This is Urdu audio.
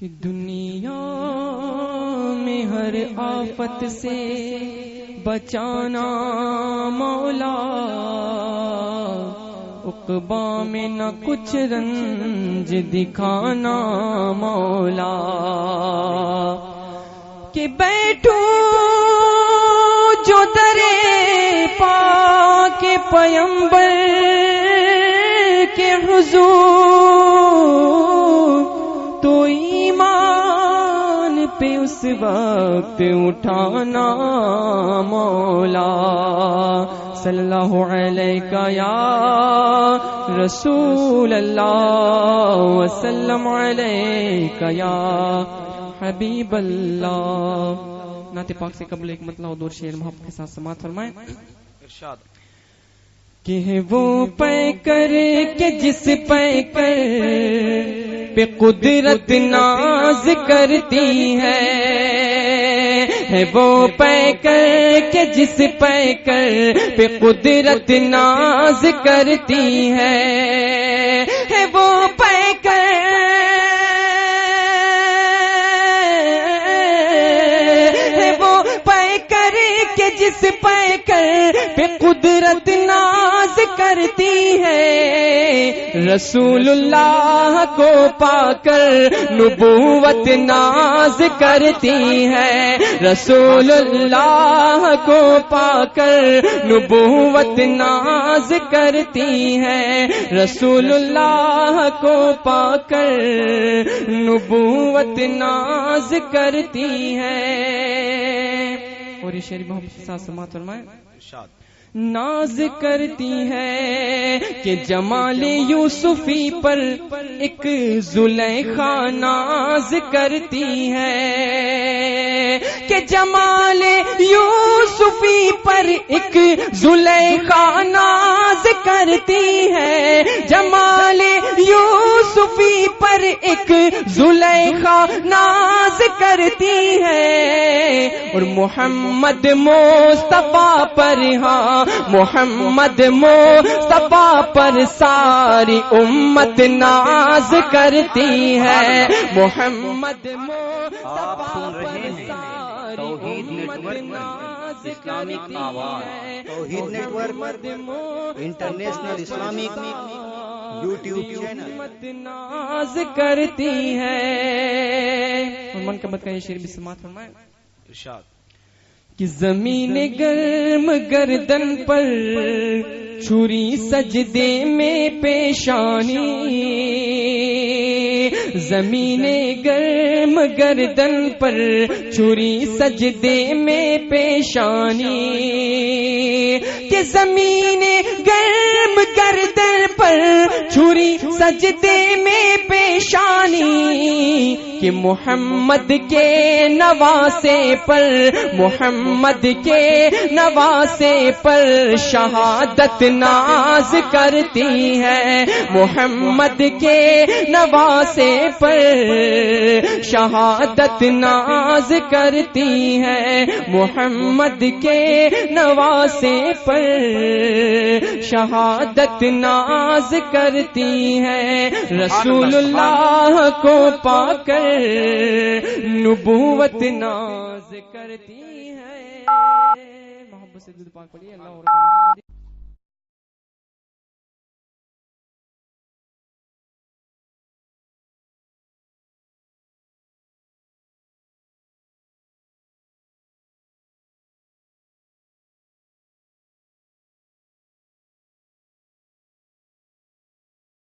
کہ دنیا میں ہر آفت سے بچانا مولا، عقبا میں نہ کچھ رنج دکھانا مولا، کہ بیٹھوں جو درے پاک پیمبر کے حضور تو ایمان پہ اس وقت اٹھانا مولا، صلی اللہ علیہ یا رسول اللہ وسلم علیہ یا حبیب اللہ۔ نعت پاک سے قبل ایک مطلع و دور شعر محبت کے ساتھ سماعت فرمائیں۔ ارشاد کہ ہے وہ پیکر کہ جس پیکر پہ قدرت ناز کرتی ہے وہ پیکر کہ جس پیکر پہ قدرت ناز کرتی ہے وہ پیکر جس پیکر پہ قدرت ناز کرتی ہے، رسول اللہ کو پا کر نبوت ناز کرتی ہے، رسول اللہ کو پا کر نبوت ناز کرتی ہے، رسول اللہ کو پا کر نبوت ناز کرتی ہے۔ اور یہ شعر محبت کے ساتھ سماعت فرمائیں۔ ارشاد ناز کرتی ہے کہ جمال یوسفی پر ایک زلیخا ناز کرتی ہے، کہ جمال یوسفی پر ایک زلیخا ناز کرتی ہے، جمال یوسفی پر ایک زلیخا ناز کرتی ہے، اور محمد مصطفیٰ پر ہاں محمد مصطفیٰ پر ساری امت ناز کرتی ہے، محمد مصطفیٰ پر ساری توحید امت نیٹ ناز اسلامک کرتی آواز، ہے، Tauheed network international Islamic YouTube channel امت ناز کرتی ہے۔ اور منقبت کا یہ شعر بھی سماعت فرمائیں۔ ارشاد کہ زمین گرم گردن پر چھری سجدے میں پیشانی، زمین گرم گردن پر چھری سجدے میں پیشانی، کہ زمین گرم گردن پر چھری سجدے میں پیشانی، کہ محمد کے نواسے پر محمد کے نواسے پر شہادت ناز کرتی ہے، محمد کے نواسے پر شہادت ناز کرتی ہے، محمد کے نواسے پر شہادت ناز کرتی ہے، رسول اللہ کو پا کر نبوت ناز کرتی ہے۔ محبت سے درود پاک پڑھیے۔ اللہ